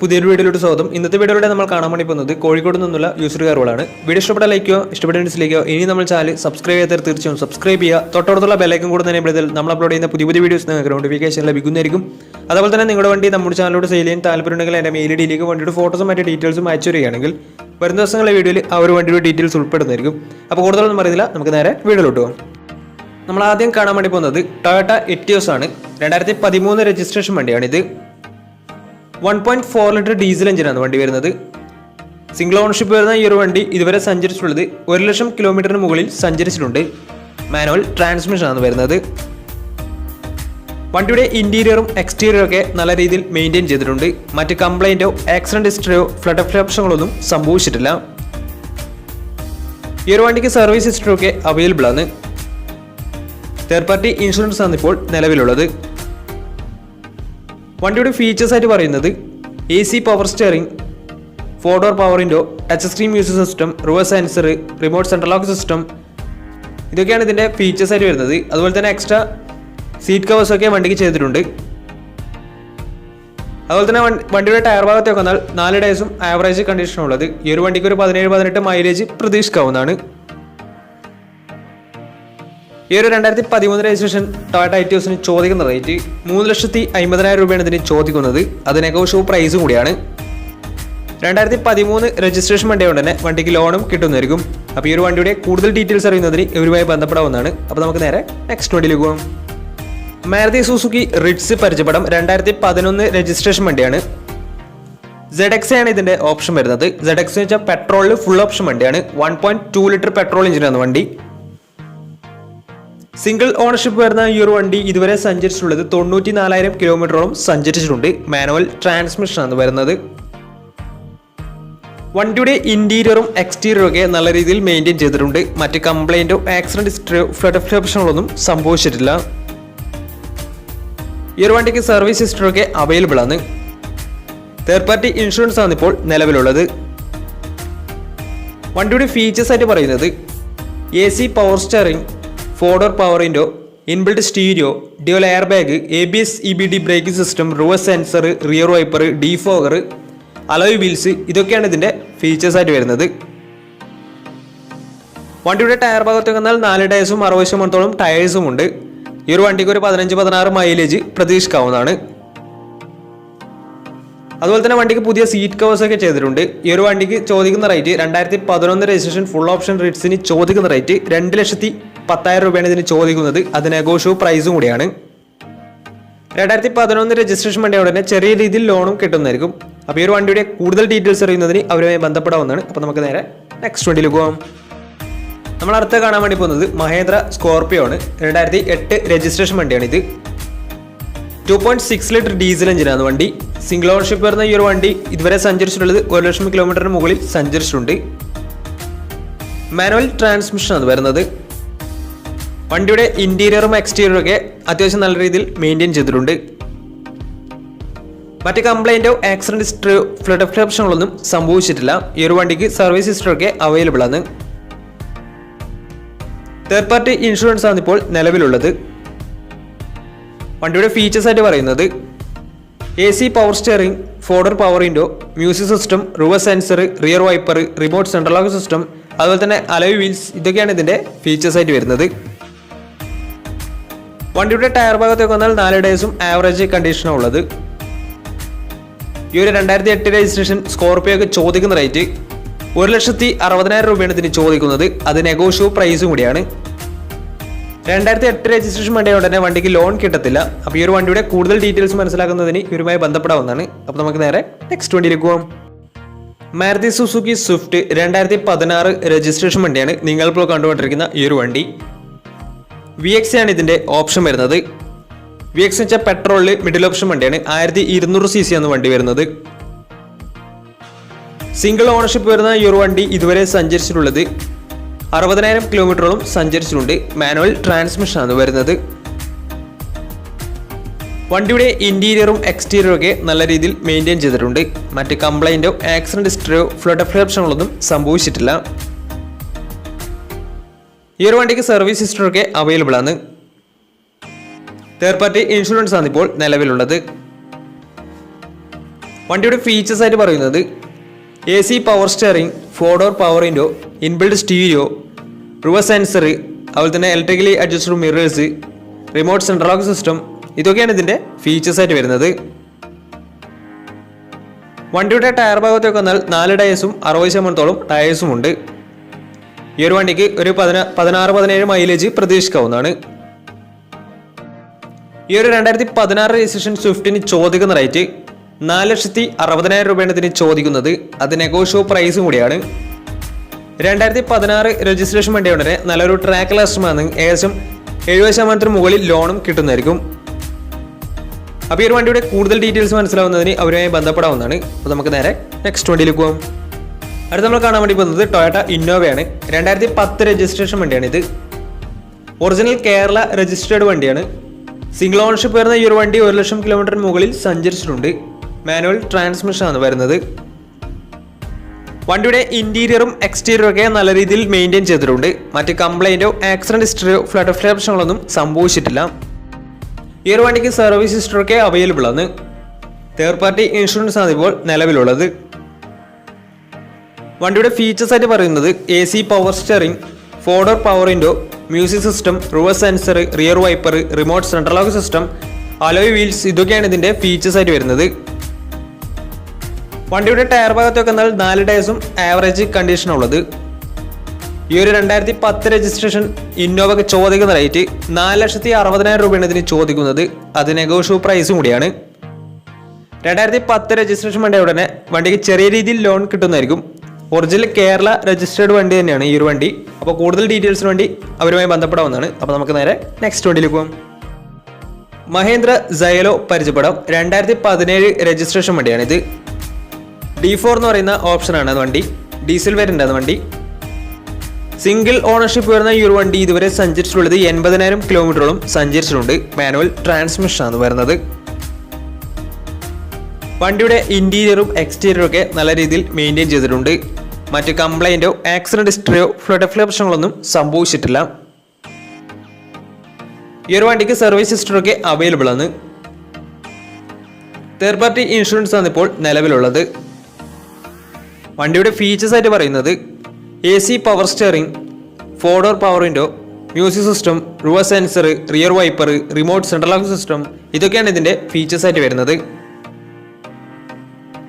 പുതിയൊരു വീഡിയോയിലോട്ട് സ്വാഗതം. ഇന്നത്തെ വീഡിയോയിലൂടെ നമ്മൾ കാണാൻ വേണ്ടി പോകുന്നത് കോഴിക്കോട് നിന്നുള്ള യൂസർ കാറുകളാണ്. വീഡിയോ ഇഷ്ടപ്പെട്ട ലൈക്കോ ഇഷ്ടപ്പെട്ട ഡിസ്ലൈക്കോ ഇനി നമ്മൾ ചാനൽ സബ്സ്ക്രൈബ് ചെയ്യാത്ത തീർച്ചയായും സബ്സ്ക്രൈബ് ചെയ്യുക. തൊട്ടടുത്തുള്ള ബെല്ലൈക്കൺ കൂടെ തന്നെ ഇപ്പോഴത്തെ നമ്മൾ അപ്ലോഡ് ചെയ്യുന്ന പുതിയ പുതിയ വീഡിയോസ് നിങ്ങൾക്ക് നോട്ടിഫിക്കേഷൻ ലഭിക്കുന്നതായിരിക്കും. അതുപോലെ തന്നെ നിങ്ങളുടെ വണ്ടി നമ്മുടെ ചാനലോട് സെയിൽ ചെയ്യാൻ താല്പര്യമുണ്ടെങ്കിൽ എൻ്റെ മെയിൽ ഐഡിയിലേക്ക് വണ്ടിയുടെ ഫോട്ടോസും മറ്റു ഡീറ്റെയിൽസും അയച്ചു തരികയാണെങ്കിൽ വരുന്ന ദിവസങ്ങളിലെ വീഡിയോയിൽ ആ ഒരു വണ്ടിയുടെ ഡീറ്റെയിൽസ് ഉൾപ്പെടുന്നതായിരിക്കും. അപ്പോൾ കൂടുതലൊന്നും പറയുന്നില്ല, നമുക്ക് നേരെ വീഡിയോയിലോട്ട് പോകാം. നമ്മൾ ആദ്യം കാണാൻ വേണ്ടി പോകുന്നത് ടൊയോട്ട എറ്റിയോസ് ആണ്. 2013 രജിസ്ട്രേഷൻ വണ്ടിയാണിത്. 1.4 ലിറ്റർ ഡീസൽ എഞ്ചിനാണ് വണ്ടി വരുന്നത്. സിംഗിൾ ഓണർഷിപ്പ് വരുന്ന ഈ ഒരു വണ്ടി ഇതുവരെ സഞ്ചരിച്ചിട്ടുള്ളത് 1,00,000 കിലോമീറ്ററിന് മുകളിൽ സഞ്ചരിച്ചിട്ടുണ്ട്. മാനുവൽ ട്രാൻസ്മിഷൻ ആണ് വരുന്നത്. വണ്ടിയുടെ ഇന്റീരിയറും എക്സ്റ്റീരിയറും ഒക്കെ നല്ല രീതിയിൽ മെയിൻറ്റെയിൻ ചെയ്തിട്ടുണ്ട്. മറ്റ് കംപ്ലൈൻറ്റോ ആക്സിഡന്റ് ഹിസ്റ്ററിയോ ഫ്ലഡ് പ്രശ്നങ്ങളൊന്നും സംഭവിച്ചിട്ടില്ല. ഈ ഒരു വണ്ടിക്ക് സർവീസ് ഹിസ്റ്ററി ഒക്കെ അവൈലബിൾ ആണ്. തേർഡ് പാർട്ടി ഇൻഷുറൻസ് ആണ് ഇപ്പോൾ നിലവിലുള്ളത്. വണ്ടിയുടെ ഫീച്ചേഴ്സ് ആയിട്ട് പറയുന്നത് AC power steering, 4 door power window, touch screen music system, reverse sensor, remote central lock system, ഇതൊക്കെയാണ് ഇതിൻ്റെ ഫീച്ചേഴ്സ് ആയിട്ട് വരുന്നത്. അതുപോലെ തന്നെ എക്സ്ട്രാ സീറ്റ് കവേഴ്സ് ഒക്കെ വണ്ടിക്ക് ചെയ്തിട്ടുണ്ട്. അതുപോലെ തന്നെ വണ്ടിയുടെ ടയർ ഭാഗത്തേക്ക് വന്നാൽ 4 ഡേയ്സും ആവറേജ് കണ്ടീഷനുള്ളത്. ഈ ഒരു വണ്ടിക്ക് ഒരു 17-18 മൈലേജ് പ്രതീക്ഷിക്കാവുന്നതാണ്. ഈ ഒരു 2013 രജിസ്ട്രേഷൻ ടൊയോട്ട എറ്റിയോസിന് ചോദിക്കുന്ന റേറ്റ് 3,50,000 രൂപയാണ് ഇതിന് ചോദിക്കുന്നത്. അത് നെഗോഷ്യബിൾ പ്രൈസും കൂടിയാണ്. 2013 രജിസ്ട്രേഷൻ വണ്ടിയായതുകൊണ്ട് തന്നെ വണ്ടിക്ക് ലോണും കിട്ടുന്നതായിരിക്കും. അപ്പോൾ ഈ ഒരു വണ്ടിയുടെ കൂടുതൽ ഡീറ്റെയിൽസ് അറിയുന്നതിന് ഇവരുമായി ബന്ധപ്പെടാവുന്നതാണ്. അപ്പോൾ നമുക്ക് നേരെ നെക്സ്റ്റ് വണ്ടിയിലേക്ക് പോകാം. മാരുതി സുസുക്കി റിറ്റ്സ് പരിചയപ്പെടാം. 2011 രജിസ്ട്രേഷൻ വണ്ടിയാണ്. ZX ആണ് ഇതിന്റെ ഓപ്ഷൻ വരുന്നത്. ZX എന്ന് വെച്ചാൽ പെട്രോളിൽ ഫുൾ ഓപ്ഷൻ വണ്ടിയാണ്. 1.2 ലിറ്റർ പെട്രോൾ എഞ്ചിനാണ് വണ്ടി. സിംഗിൾ ഓണർഷിപ്പ് വരുന്ന ഈ ഒരു വണ്ടി ഇതുവരെ സഞ്ചരിച്ചിട്ടുള്ളത് 94,000 കിലോമീറ്ററോളം സഞ്ചരിച്ചിട്ടുണ്ട്. മാനുവൽ ട്രാൻസ്മിഷൻ ആണ് വരുന്നത്. വണ്ടിയുടെ ഇന്റീരിയറും എക്സ്റ്റീരിയറും ഒക്കെ നല്ല രീതിയിൽ മെയിൻറ്റെയിൻ ചെയ്തിട്ടുണ്ട്. മറ്റ് കംപ്ലൈൻറ്റോ ആക്സിഡന്റ് ഹിസ്റ്ററിയോ ഫ്ലഡ് പ്രശ്നങ്ങളൊന്നും സംഭവിച്ചിട്ടില്ല. ഈ ഒരു വണ്ടിക്ക് സർവീസ് ഹിസ്റ്ററി ഒക്കെ അവൈലബിൾ ആണ്. തേർഡ് പാർട്ടി ഇൻഷുറൻസ് ആണ് ഇപ്പോൾ നിലവിലുള്ളത്. വണ്ടിയുടെ ഫീച്ചേഴ്സ് ആയിട്ട് പറയുന്നത് AC power steering, 4 door power window, inbuilt stereo, dual air bag, ABS EBD braking system, reverse sensor, rear wiper, defogger, alloy wheels, ഇതൊക്കെയാണ് ഇതിൻ്റെ ഫീച്ചേഴ്സ് ആയിട്ട് വരുന്നത്. വണ്ടിയുടെ ടയർ ഭാഗത്തേക്ക് വന്നാൽ 4 ടയേഴ്സും 60% ടയേഴ്സും ഉണ്ട്. ഈ ഒരു വണ്ടിക്ക് ഒരു 15-16 മൈലേജ് പ്രതീക്ഷിക്കാവുന്നതാണ്. അതുപോലെ തന്നെ വണ്ടിക്ക് പുതിയ സീറ്റ് കവേഴ്സ് ഒക്കെ ചെയ്തിട്ടുണ്ട്. ഈ ഒരു വണ്ടിക്ക് ചോദിക്കുന്ന റേറ്റ് 2011 രജിസ്ട്രേഷൻ ഫുൾ ഓപ്ഷൻ റിറ്റ്സിന് ചോദിക്കുന്ന റേറ്റ് 2,10,000 രൂപയാണ് ഇതിന് ചോദിക്കുന്നത്. അത് നെഗോഷ്യബിൾ പ്രൈസും കൂടിയാണ്. 2011 രജിസ്ട്രേഷൻ വണ്ടിയോടെ തന്നെ ചെറിയ രീതിയിൽ ലോണും കിട്ടുന്നതായിരിക്കും. അപ്പോൾ ഈ ഒരു വണ്ടിയുടെ കൂടുതൽ ഡീറ്റെയിൽസ് അറിയുന്നതിന് അവരുമായി ബന്ധപ്പെടാവുന്നതാണ്. അപ്പോൾ നമുക്ക് നേരെ നെക്സ്റ്റ് വണ്ടിയിൽ പോകാം. നമ്മൾ അടുത്ത കാണാൻ വേണ്ടി പോകുന്നത് മഹേന്ദ്ര സ്കോർപിയോ ആണ്. 2008 രജിസ്ട്രേഷൻ വണ്ടിയാണ് ഇത്. 2.6 ലിറ്റർ ഡീസൽ എഞ്ചിനാണ് വണ്ടി. സിംഗിൾ ഓണർഷിപ്പ് വരുന്ന ഈ ഒരു വണ്ടി ഇതുവരെ സഞ്ചരിച്ചിട്ടുള്ളത് 1,00,000 കിലോമീറ്ററിന് മുകളിൽ സഞ്ചരിച്ചിട്ടുണ്ട്. മാനുവൽ ട്രാൻസ്മിഷൻ ആണ് വരുന്നത്. വണ്ടിയുടെ ഇന്റീരിയറും എക്സ്റ്റീരിയറും ഒക്കെ അത്യാവശ്യം നല്ല രീതിയിൽ മെയിൻറ്റെയിൻ ചെയ്തിട്ടുണ്ട്. മറ്റ് കംപ്ലൈൻറ്റോ ആക്സിഡന്റ് ഹിസ്റ്ററിയോ ഫ്ലഡ് പ്രശ്നങ്ങളൊന്നും സംഭവിച്ചിട്ടില്ല. ഈ ഒരു വണ്ടിക്ക് സർവീസ് ഹിസ്റ്ററി ഒക്കെ അവൈലബിൾ ആണ്. തേർഡ് പാർട്ടി ഇൻഷുറൻസ് ആണ് ഇപ്പോൾ നിലവിലുള്ളത്. വണ്ടിയുടെ ഫീച്ചേഴ്സ് ആയിട്ട് പറയുന്നത് AC power steering, 4 door power window, music system, reverse sensor, rear wiper, remote central lock system, അതുപോലെ തന്നെ അലോയ് വീൽസ്, ഇതൊക്കെയാണ് ഇതിൻ്റെ ഫീച്ചേഴ്സ് ആയിട്ട് വരുന്നത്. വണ്ടിയുടെ ടയർ ഭാഗത്തേക്ക് വന്നാൽ 4 ഡേയ്സും ആവറേജ് കണ്ടീഷനാണ് ഉള്ളത്. ഈ ഒരു 2008 രജിസ്ട്രേഷൻ സ്കോർപിയോക്ക് ചോദിക്കുന്ന റേറ്റ് 1,60,000 രൂപയാണ് ഇതിന് ചോദിക്കുന്നത്. അത് നെഗോഷ്യബിൾ പ്രൈസും കൂടിയാണ്. 2008 രജിസ്ട്രേഷൻ വണ്ടിയോടെ തന്നെ വണ്ടിക്ക് ലോൺ കിട്ടത്തില്ല. അപ്പോൾ ഈ ഒരു വണ്ടിയുടെ കൂടുതൽ ഡീറ്റെയിൽസ് മനസ്സിലാക്കുന്നതിന് ഇവരുമായി ബന്ധപ്പെടാവുന്നതാണ്. അപ്പോൾ നമുക്ക് നേരെ നെക്സ്റ്റ് വണ്ടിയിലേക്ക് പോകാം. മാരുതി സുസുക്കി സ്വിഫ്റ്റ് 2016 രജിസ്ട്രേഷൻ വണ്ടിയാണ് നിങ്ങളിപ്പോൾ കണ്ടുകൊണ്ടിരിക്കുന്ന ഈ ഒരു വണ്ടി. VX ആണ് ഇതിൻ്റെ ഓപ്ഷൻ വരുന്നത്. VX എന്ന് വെച്ചാൽ പെട്രോളിൽ മിഡിൽ ഓപ്ഷൻ വണ്ടിയാണ്. 1200 cc ആണ് വണ്ടി വരുന്നത്. സിംഗിൾ ഓണർഷിപ്പ് വരുന്ന ഈ ഒരു വണ്ടി ഇതുവരെ സഞ്ചരിച്ചിട്ടുള്ളത് 60,000 കിലോമീറ്ററോളം സഞ്ചരിച്ചിട്ടുണ്ട്. മാനുവൽ ട്രാൻസ്മിഷൻ ആണ് വരുന്നത്. വണ്ടിയുടെ ഇന്റീരിയറും എക്സ്റ്റീരിയറും ഒക്കെ നല്ല രീതിയിൽ മെയിൻറ്റെയിൻ ചെയ്തിട്ടുണ്ട്. മറ്റ് കംപ്ലൈൻറ്റോ ആക്സിഡന്റ് ഹിസ്റ്ററിയോ ഫ്ലഡ് പ്രശ്നങ്ങളൊന്നും സംഭവിച്ചിട്ടില്ല. ഈ ഒരു വണ്ടിക്ക് സർവീസ് ഹിസ്റ്ററി ഒക്കെ അവൈലബിൾ ആണ്. തേർഡ് പാർട്ടി ഇൻഷുറൻസ് ആണ് ഇപ്പോൾ നിലവിലുള്ളത്. വണ്ടിയുടെ ഫീച്ചേഴ്സ് ആയിട്ട് പറയുന്നത് AC power steering, 4 door power window, inbuilt stereo, reverse sensor, അതുപോലെ തന്നെ electrically adjusted mirrors, remote central lock system, ഇതൊക്കെയാണ് ഇതിന്റെ ഫീച്ചേഴ്സ് ആയിട്ട് വരുന്നത്. വണ്ടിയുടെ ടയർ ഭാഗത്തേക്ക് വന്നാൽ 4 ടയേഴ്സും 60% ടയേഴ്സും ഉണ്ട്. ഈ ഒരു വണ്ടിക്ക് ഒരു 16-17 മൈലേജ് പ്രതീക്ഷിക്കാവുന്നതാണ്. ഈ ഒരു 2016 രജിസ്ട്രേഷൻ സ്വിഫ്റ്റിന് ചോദിക്കുന്ന റേറ്റ് 4,60,000 രൂപയാണ് ഇതിന് ചോദിക്കുന്നത്. അത് നെഗോഷ്യോ പ്രൈസും കൂടിയാണ്. 2016 രജിസ്ട്രേഷൻ വണ്ടിയുടനെ നല്ലൊരു ട്രാക്ക് ലാസ്റ്റുമാണ്. ഏകദേശം 70% മുകളിൽ ലോണും കിട്ടുന്നതായിരിക്കും. അപ്പോൾ ഈ ഒരു വണ്ടിയുടെ കൂടുതൽ ഡീറ്റെയിൽസ് മനസ്സിലാവുന്നതിന് അവരുമായി ബന്ധപ്പെടാവുന്നതാണ്. അപ്പോൾ നമുക്ക് നേരെ നെക്സ്റ്റ് വണ്ടിയിലേക്ക് പോകാം. അടുത്ത് നമ്മൾ കാണാൻ വേണ്ടി പോകുന്നത് ടൊയോട്ട ഇന്നോവയാണ്. 2010 രജിസ്ട്രേഷൻ വണ്ടിയാണിത്. ഒറിജിനൽ കേരള രജിസ്റ്റേർഡ് വണ്ടിയാണ്. സിംഗിൾ ഓണർഷിപ്പ് വരുന്ന ഈ ഒരു വണ്ടി 1,00,000 കിലോമീറ്ററിന് മുകളിൽ സഞ്ചരിച്ചിട്ടുണ്ട്. മാനുവൽ ട്രാൻസ്മിഷൻ ആണ് വരുന്നത്. വണ്ടിയുടെ ഇന്റീരിയറും എക്സ്റ്റീരിയറും ഒക്കെ നല്ല രീതിയിൽ മെയിൻറ്റെയിൻ ചെയ്തിട്ടുണ്ട്. മറ്റ് കംപ്ലൈന്റോ ആക്സിഡന്റ് ഹിസ്റ്ററിയോ ഫ്ലഡ് ഓഫ് പ്രശ്നങ്ങളൊന്നും സംഭവിച്ചിട്ടില്ല. ഈ ഒരു വണ്ടിക്ക് സർവീസ് ഹിസ്റ്ററൊക്കെ അവൈലബിൾ ആണ്. തേർഡ് പാർട്ടി ഇൻഷുറൻസ് ആണ് ഇപ്പോൾ നിലവിലുള്ളത്. വണ്ടിയുടെ ഫീച്ചേഴ്സ് ആയിട്ട് പറയുന്നത് AC power steering, 4 door power window, music system, reverse sensor, rear wiper, remote central lock system, alloy wheels, ഇതൊക്കെയാണ് ഇതിന്റെ ഫീച്ചേഴ്സ് ആയിട്ട് വരുന്നത്. വണ്ടിയുടെ ടയർ ഭാഗത്തൊക്കെ എന്നാൽ 4 ടയേഴ്സും ആവറേജ് കണ്ടീഷൻ ഉള്ളത്. ഈ ഒരു 2010 രജിസ്ട്രേഷൻ ഇന്നോവയ്ക്ക് ചോദിക്കുന്ന റേറ്റ് 4,60,000 രൂപയാണ് ഇതിന് ചോദിക്കുന്നത്. അത് നെഗോഷ്യോ പ്രൈസും കൂടിയാണ്. 2010 രജിസ്ട്രേഷൻ വണ്ടി ഉടനെ വണ്ടിക്ക് ചെറിയ രീതിയിൽ ലോൺ കിട്ടുന്നതായിരിക്കും. ഒറിജിനൽ കേരള രജിസ്റ്റേർഡ് വണ്ടി തന്നെയാണ് ഈ ഒരു വണ്ടി. അപ്പോൾ കൂടുതൽ ഡീറ്റെയിൽസിന് വേണ്ടി അവരുമായി ബന്ധപ്പെടാവുന്നതാണ്. അപ്പോൾ നമുക്ക് നേരെ നെക്സ്റ്റ് വണ്ടിയിലേക്ക് പോകാം. മഹേന്ദ്ര സൈലോ പരിചയപ്പെടാം. 2017 രജിസ്ട്രേഷൻ വണ്ടിയാണിത്. D4 എന്ന് പറയുന്ന ഓപ്ഷനാണ് വണ്ടി. ഡീസൽ വേരിയന്റ് ആണ് വണ്ടി. സിംഗിൾ ഓണർഷിപ്പ് വരുന്ന ഈ ഒരു വണ്ടി ഇതുവരെ സഞ്ചരിച്ചിട്ടുള്ളത് 80,000 കിലോമീറ്ററോളം സഞ്ചരിച്ചിട്ടുണ്ട്. മാനുവൽ ട്രാൻസ്മിഷൻ ആണ് വരുന്നത്. വണ്ടിയുടെ ഇന്റീരിയറും എക്സ്റ്റീരിയറും ഒക്കെ നല്ല രീതിയിൽ മെയിൻറ്റെയിൻ ചെയ്തിട്ടുണ്ട്. മറ്റ് കംപ്ലൈന്റോ ആക്സിഡന്റ് ഹിസ്റ്ററിയോ ഫ്ലഡ് ഓഫ് പ്രശ്നങ്ങളൊന്നും സംഭവിച്ചിട്ടില്ല. ഈ ഒരു വണ്ടിക്ക് സർവീസ് ഹിസ്റ്ററൊക്കെ അവൈലബിൾ ആണ്. തേർഡ് പാർട്ടി ഇൻഷുറൻസ് ആണ് ഇപ്പോൾ നിലവിലുള്ളത്. വണ്ടിയുടെ ഫീച്ചേഴ്സ് ആയിട്ട് പറയുന്നത് AC power steering, 4 door power window, music system, reverse sensor, rear wiper, remote central lock system, ഇതൊക്കെയാണ് ഇതിന്റെ ഫീച്ചേഴ്സ് ആയിട്ട് വരുന്നത്.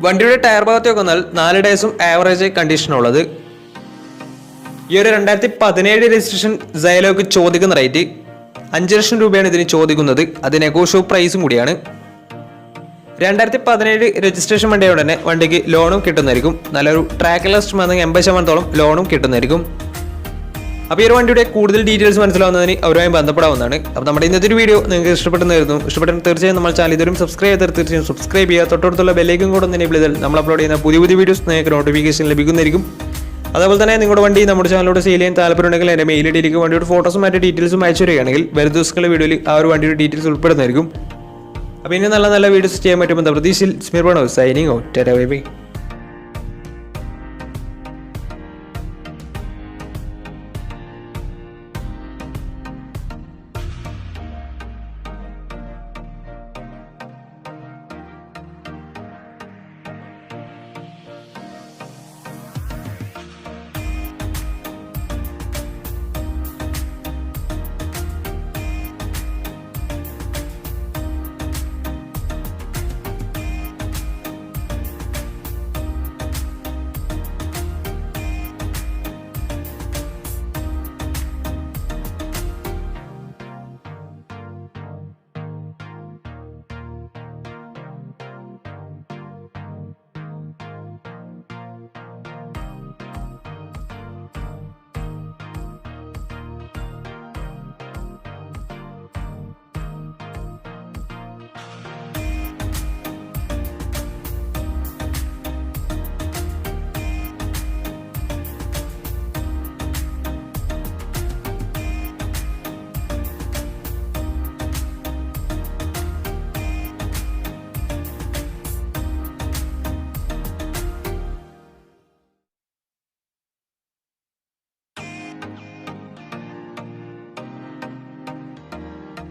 വണ്ടിയുടെ ടയർ ഭാഗത്തേക്ക് വന്നാൽ 4 ടയേഴ്സും ആവറേജ് കണ്ടീഷനുള്ളത്. ഈ ഒരു 2017 രജിസ്ട്രേഷൻ സൈലോക്ക് ചോദിക്കുന്ന റേറ്റ് 5,00,000 രൂപയാണ് ഇതിന് ചോദിക്കുന്നത്. അത് നെഗോഷ്യോ പ്രൈസും കൂടിയാണ്. 2017 രജിസ്ട്രേഷൻ വണ്ടിയുടെ തന്നെ വണ്ടിക്ക് ലോണും കിട്ടുന്നതായിരിക്കും. നല്ലൊരു ട്രാക്ക് ലാസ്റ്റ് 80% ലോണും കിട്ടുന്നതായിരിക്കും. അപ്പോൾ ഈ ഒരു വണ്ടിയുടെ കൂടുതൽ ഡീറ്റെയിൽസ് മനസ്സിലാവുന്നതിന് അവരുമായി ബന്ധപ്പെടാവുന്നതാണ്. അപ്പോൾ നമ്മുടെ ഇന്നത്തെ ഒരു വീഡിയോ നിങ്ങൾക്ക് ഇഷ്ടപ്പെടുന്നതായിരുന്നു. ഇഷ്ടപ്പെട്ടെങ്കിൽ തീർച്ചയായും നമ്മൾ ചാനൽ ഇതുവരും സബ്സ്ക്രൈബ് ചെയ്താൽ തീർച്ചയായും സബ്സ്ക്രൈബ് ചെയ്യുക. തൊട്ടടുത്തുള്ള ബെല്ലൈക്കൻ കൂടെ എനേബിൾ ചെയ്താൽ നമ്മൾ അപ്ലോഡ് ചെയ്യുന്ന പുതിയ വീഡിയോസ് നിങ്ങൾക്ക് നോട്ടിഫിക്കേഷൻ ലഭിക്കുന്നതായിരിക്കും. അതേപോലെ തന്നെ നിങ്ങളുടെ വണ്ടി നമ്മുടെ ചാനലിലൂടെ സെയിൽ ചെയ്യാൻ താല്പര്യമുണ്ടെങ്കിൽ എൻ്റെ മെയിൽ ഐഡിയിലേക്ക് വണ്ടിയുടെ ഫോട്ടോസും മറ്റു ഡീറ്റെയിൽസും അയച്ചു വരികയാണെങ്കിൽ വരും ദിവസങ്ങളിലെ വീഡിയോയിൽ ആ ഒരു വണ്ടിയുടെ ഡീറ്റെയിൽസ് ഉൾപ്പെടുന്നതായിരിക്കും. അപ്പോൾ ഇനി നല്ല വീഡിയോസ് ചെയ്യാൻ പറ്റുമ്പോൾ പ്രതീക്ഷയിൽ സ്മിർബണോ സൈനിങ് ഔട്ട്.